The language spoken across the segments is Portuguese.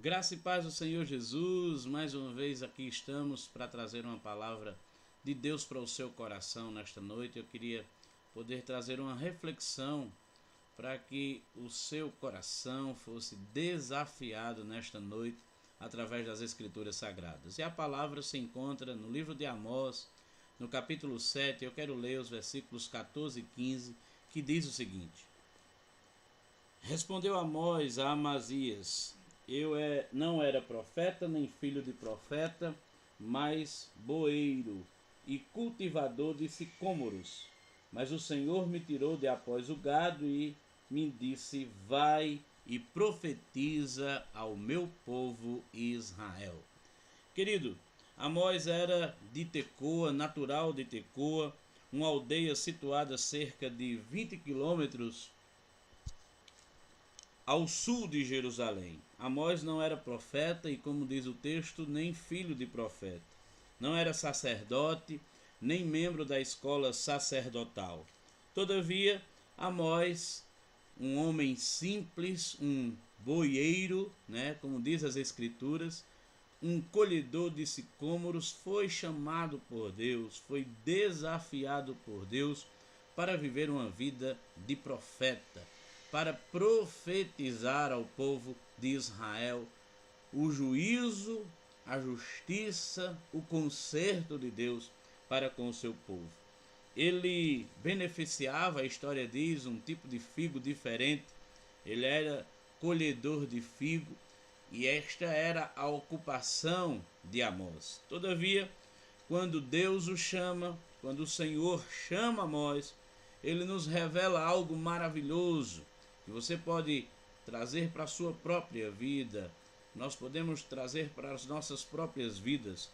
Graça e paz do Senhor Jesus, mais uma vez aqui estamos para trazer uma palavra de Deus para o seu coração nesta noite. Eu queria poder trazer uma reflexão para que o seu coração fosse desafiado nesta noite através das Escrituras Sagradas. E a palavra se encontra no livro de Amós, no capítulo 7. Eu quero ler os versículos 14 e 15, que diz o seguinte: Respondeu Amós a Amazias: Eu não era profeta, nem filho de profeta, mas boeiro e cultivador de sicômoros. Mas o Senhor me tirou de após o gado e me disse: Vai e profetiza ao meu povo Israel. Querido, Amós era de Tecoa, natural de Tecoa, uma aldeia situada a cerca de 20 quilômetros ao sul de Jerusalém. Amós não era profeta e, como diz o texto, nem filho de profeta. Não era sacerdote, nem membro da escola sacerdotal. Todavia, Amós, um homem simples, um boieiro, como diz as Escrituras, um colhedor de sicômoros, foi chamado por Deus, foi desafiado por Deus para viver uma vida de profeta, para profetizar ao povo de Israel o juízo, a justiça, o conserto de Deus para com o seu povo. Ele beneficiava, a história diz, um tipo de figo diferente. Ele era colhedor de figo e esta era a ocupação de Amós. Todavia, quando Deus o chama, quando o Senhor chama Amós, ele nos revela algo maravilhoso que você pode trazer para a sua própria vida. Nós podemos trazer para as nossas próprias vidas.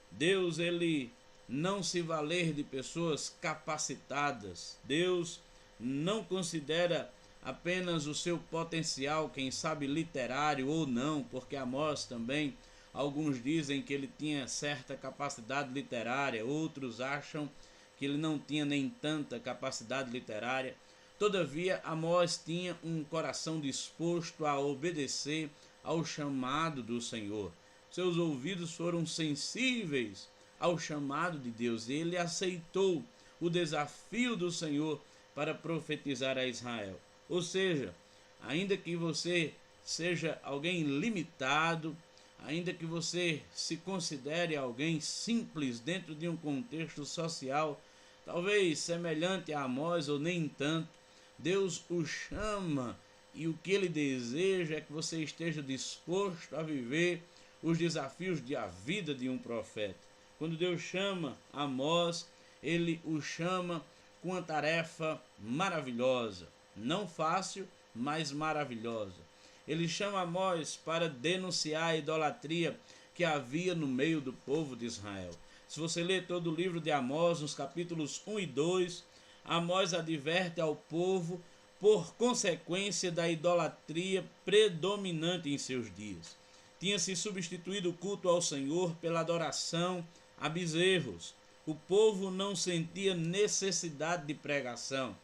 Deus, ele não se valer de pessoas capacitadas. Deus não considera apenas o seu potencial, quem sabe literário ou não, porque Amós também, alguns dizem que ele tinha certa capacidade literária, outros acham que ele não tinha nem tanta capacidade literária. Todavia, Amós tinha um coração disposto a obedecer ao chamado do Senhor. Seus ouvidos foram sensíveis ao chamado de Deus. Ele aceitou o desafio do Senhor para profetizar a Israel. Ou seja, ainda que você seja alguém limitado, ainda que você se considere alguém simples dentro de um contexto social, talvez semelhante a Amós ou nem tanto, Deus o chama e o que ele deseja é que você esteja disposto a viver os desafios da vida de um profeta. Quando Deus chama Amós, ele o chama com uma tarefa maravilhosa, não fácil, mas maravilhosa. Ele chama Amós para denunciar a idolatria que havia no meio do povo de Israel. Se você ler todo o livro de Amós, nos capítulos 1 e 2, Amós adverte ao povo por consequência da idolatria predominante em seus dias. Tinha-se substituído o culto ao Senhor pela adoração a bezerros. O povo não sentia necessidade de pregação.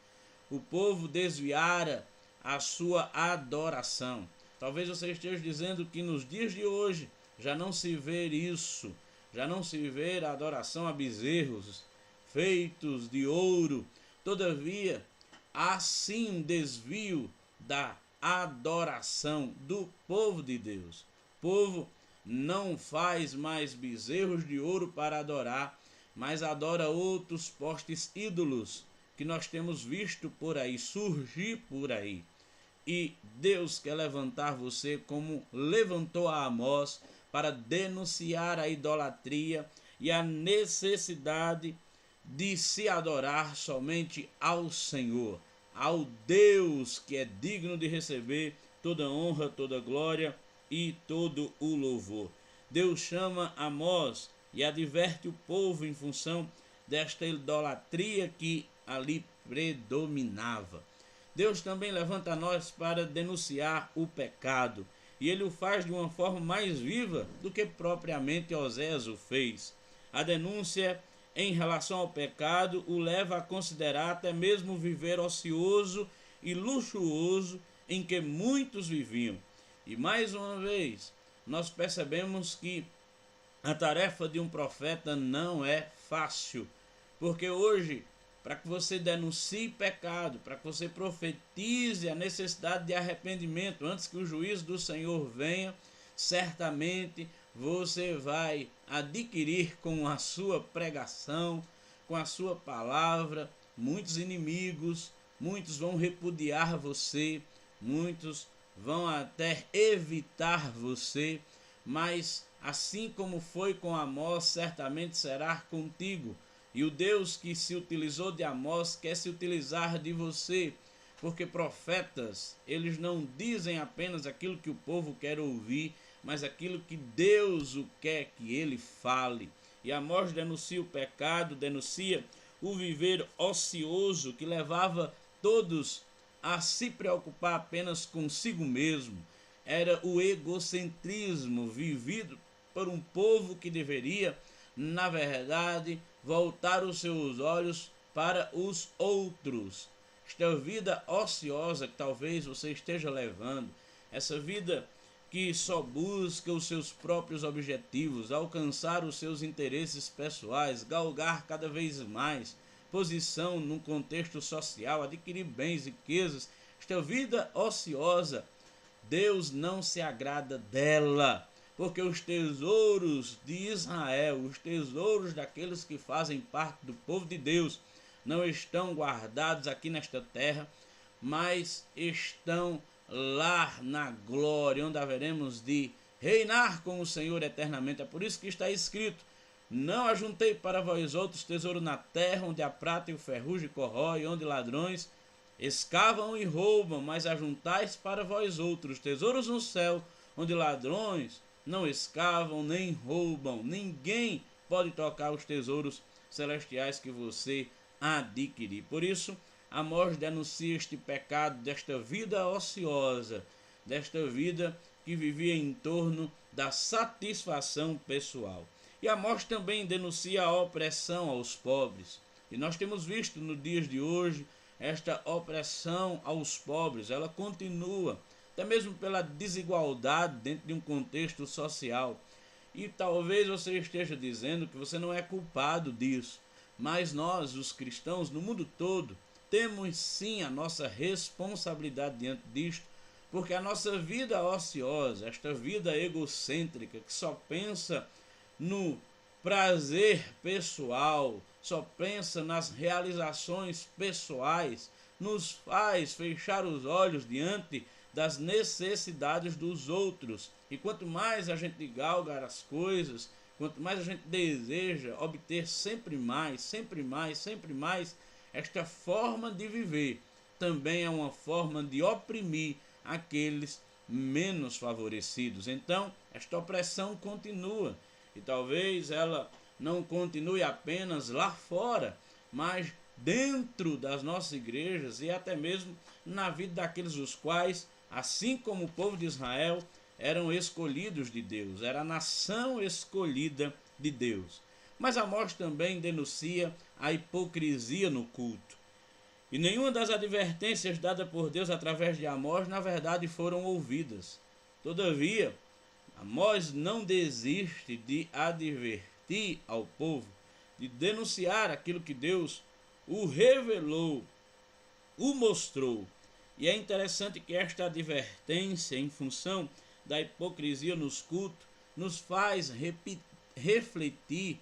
O povo desviara a sua adoração. Talvez você esteja dizendo que nos dias de hoje já não se vê isso, já não se vê a adoração a bezerros feitos de ouro. Todavia, há sim um desvio da adoração do povo de Deus. O povo não faz mais bezerros de ouro para adorar, mas adora outros postes ídolos que nós temos visto por aí, surgir por aí. E Deus quer levantar você como levantou a Amós para denunciar a idolatria e a necessidade de se adorar somente ao Senhor, ao Deus que é digno de receber toda honra, toda glória e todo o louvor. Deus chama Amós e adverte o povo em função desta idolatria que ali predominava. Deus também levanta nós para denunciar o pecado, e ele o faz de uma forma mais viva do que propriamente Osés o fez. A denúncia em relação ao pecado o leva a considerar até mesmo viver ocioso e luxuoso em que muitos viviam. E mais uma vez, nós percebemos que a tarefa de um profeta não é fácil, porque hoje, para que você denuncie pecado, para que você profetize a necessidade de arrependimento antes que o juízo do Senhor venha, certamente você vai adquirir com a sua pregação, com a sua palavra, muitos inimigos, muitos vão repudiar você, muitos vão até evitar você, mas assim como foi com Amós, certamente será contigo. E o Deus que se utilizou de Amós quer se utilizar de você, porque profetas, eles não dizem apenas aquilo que o povo quer ouvir, mas aquilo que Deus o quer que ele fale. E Amós denuncia o pecado, denuncia o viver ocioso que levava todos a se preocupar apenas consigo mesmo. Era o egocentrismo vivido por um povo que deveria, na verdade, voltar os seus olhos para os outros. Esta vida ociosa que talvez você esteja levando, essa vida que só busca os seus próprios objetivos, alcançar os seus interesses pessoais, galgar cada vez mais posição num contexto social, adquirir bens, riquezas, esta vida ociosa, Deus não se agrada dela, porque os tesouros de Israel, os tesouros daqueles que fazem parte do povo de Deus, não estão guardados aqui nesta terra, mas estão lá na glória, onde haveremos de reinar com o Senhor eternamente. É por isso que está escrito: não ajuntei para vós outros tesouro na terra, onde a prata e o ferrugem corrói, onde ladrões escavam e roubam, mas ajuntais para vós outros tesouros no céu, onde ladrões não escavam nem roubam. Ninguém pode tocar os tesouros celestiais que você adquirir. Por isso, Amós denuncia este pecado desta vida ociosa, desta vida que vivia em torno da satisfação pessoal. E Amós também denuncia a opressão aos pobres. E nós temos visto nos dias de hoje esta opressão aos pobres, ela continua, até mesmo pela desigualdade dentro de um contexto social. E talvez você esteja dizendo que você não é culpado disso, mas nós, os cristãos, no mundo todo, temos sim a nossa responsabilidade diante disto, porque a nossa vida ociosa, esta vida egocêntrica que só pensa no prazer pessoal, só pensa nas realizações pessoais, nos faz fechar os olhos diante das necessidades dos outros. E quanto mais a gente galga as coisas, quanto mais a gente deseja obter sempre mais, sempre mais, sempre mais, esta forma de viver também é uma forma de oprimir aqueles menos favorecidos. Então, esta opressão continua, e talvez ela não continue apenas lá fora, mas dentro das nossas igrejas e até mesmo na vida daqueles os quais, assim como o povo de Israel, eram escolhidos de Deus, era a nação escolhida de Deus. Mas Amós também denuncia a hipocrisia no culto. E nenhuma das advertências dadas por Deus através de Amós, na verdade, foram ouvidas. Todavia, Amós não desiste de advertir ao povo, de denunciar aquilo que Deus o revelou, o mostrou. E é interessante que esta advertência, em função da hipocrisia nos cultos, nos faz refletir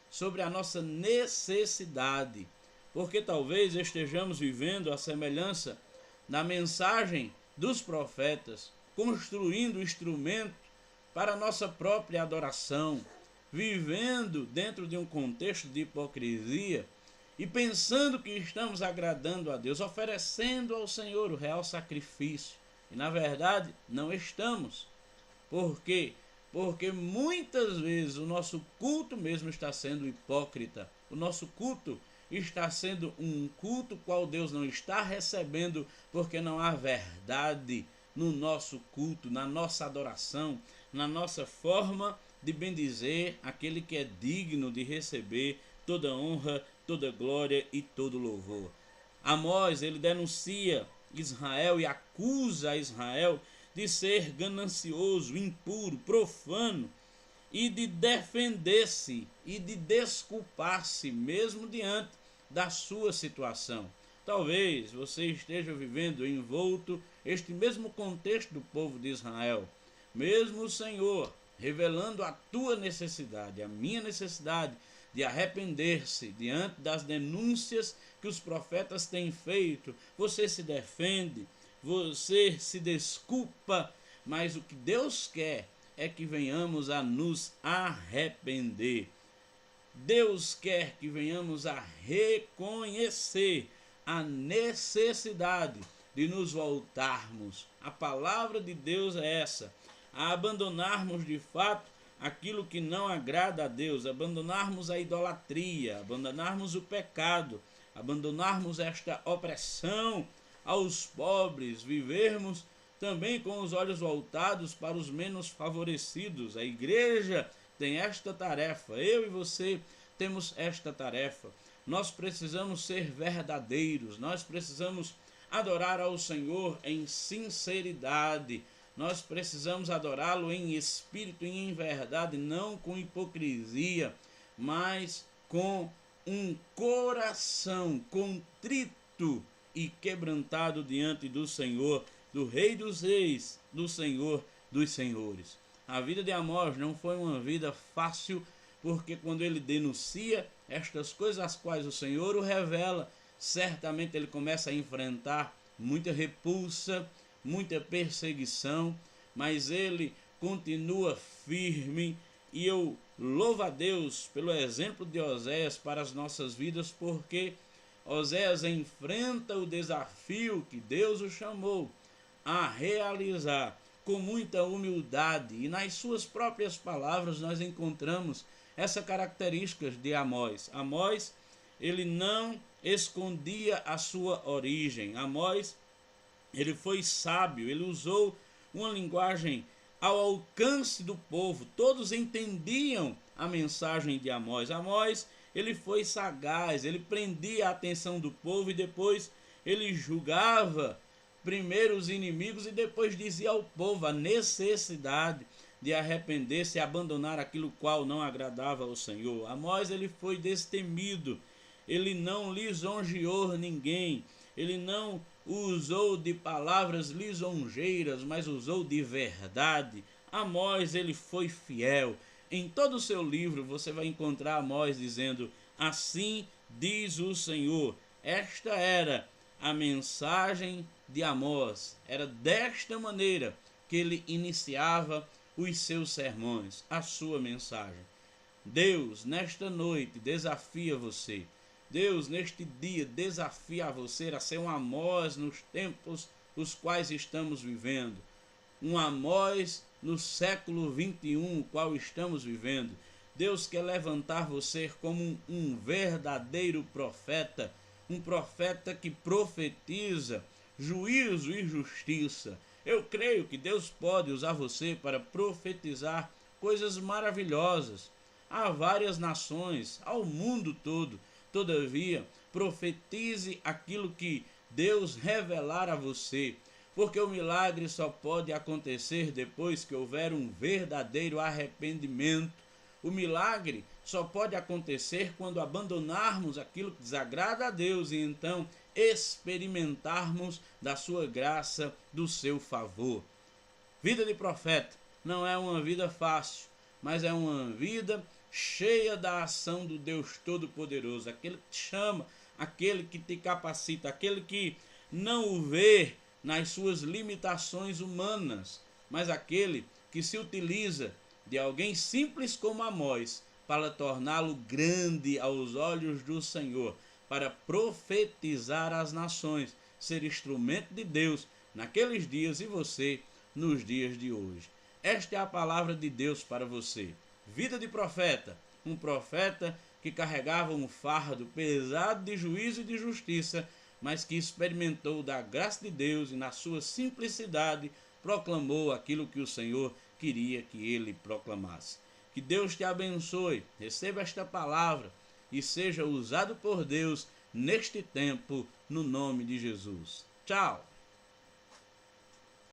sobre a nossa necessidade, porque talvez estejamos vivendo a semelhança da mensagem dos profetas, construindo instrumento para a nossa própria adoração, vivendo dentro de um contexto de hipocrisia e pensando que estamos agradando a Deus, oferecendo ao Senhor o real sacrifício. E na verdade não estamos. Por quê? Porque muitas vezes o nosso culto mesmo está sendo hipócrita. O nosso culto está sendo um culto qual Deus não está recebendo, porque não há verdade no nosso culto, na nossa adoração, na nossa forma de bendizer aquele que é digno de receber toda honra, toda glória e todo louvor. Amós, ele denuncia Israel e acusa Israel de ser ganancioso, impuro, profano, e de defender-se e de desculpar-se mesmo diante da sua situação. Talvez você esteja vivendo envolto este mesmo contexto do povo de Israel. Mesmo o Senhor revelando a tua necessidade, a minha necessidade de arrepender-se diante das denúncias que os profetas têm feito, você se defende, você se desculpa, mas o que Deus quer é que venhamos a nos arrepender. Deus quer que venhamos a reconhecer a necessidade de nos voltarmos. A palavra de Deus é essa, a abandonarmos de fato aquilo que não agrada a Deus, abandonarmos a idolatria, abandonarmos o pecado, abandonarmos esta opressão aos pobres, vivermos também com os olhos voltados para os menos favorecidos. A igreja tem esta tarefa, eu e você temos esta tarefa. Nós precisamos ser verdadeiros, nós precisamos adorar ao Senhor em sinceridade, nós precisamos adorá-lo em espírito e em verdade, não com hipocrisia, mas com um coração contrito e quebrantado diante do Senhor, do Rei dos Reis, do Senhor dos Senhores. A vida de Amós não foi uma vida fácil, porque quando ele denuncia estas coisas às quais o Senhor o revela, certamente ele começa a enfrentar muita repulsa, muita perseguição, mas ele continua firme, e eu louvo a Deus pelo exemplo de Oséias para as nossas vidas, porque Oséias enfrenta o desafio que Deus o chamou a realizar com muita humildade, e nas suas próprias palavras nós encontramos essa característica de Amós. Amós, ele não escondia a sua origem. Amós, ele foi sábio, ele usou uma linguagem ao alcance do povo, todos entendiam a mensagem de Amós. Amós, ele foi sagaz, ele prendia a atenção do povo e depois ele julgava primeiro os inimigos e depois dizia ao povo a necessidade de arrepender-se e abandonar aquilo qual não agradava ao Senhor. Amós, ele foi destemido, ele não lisonjeou ninguém, ele não usou de palavras lisonjeiras, mas usou de verdade. Amós, ele foi fiel. Em todo o seu livro você vai encontrar Amós dizendo: assim diz o Senhor. Esta era a mensagem de Amós. Era desta maneira que ele iniciava os seus sermões, a sua mensagem. Deus, nesta noite, desafia você. Deus, neste dia, desafia você a ser um Amós nos tempos os quais estamos vivendo. Um Amós no século 21, o qual estamos vivendo. Deus quer levantar você como um verdadeiro profeta, um profeta que profetiza juízo e justiça. Eu creio que Deus pode usar você para profetizar coisas maravilhosas a várias nações, ao mundo todo. Todavia, profetize aquilo que Deus revelar a você, porque o milagre só pode acontecer depois que houver um verdadeiro arrependimento. O milagre só pode acontecer quando abandonarmos aquilo que desagrada a Deus e então experimentarmos da sua graça, do seu favor. Vida de profeta não é uma vida fácil, mas é uma vida cheia da ação do Deus Todo-Poderoso, aquele que te chama, aquele que te capacita, aquele que não o vê nas suas limitações humanas, mas aquele que se utiliza de alguém simples como Amós para torná-lo grande aos olhos do Senhor, para profetizar às nações, ser instrumento de Deus naqueles dias e você nos dias de hoje. Esta é a palavra de Deus para você. Vida de profeta, um profeta que carregava um fardo pesado de juízo e de justiça, mas que experimentou da graça de Deus e na sua simplicidade proclamou aquilo que o Senhor queria que ele proclamasse. Que Deus te abençoe, receba esta palavra e seja usado por Deus neste tempo, no nome de Jesus. Tchau!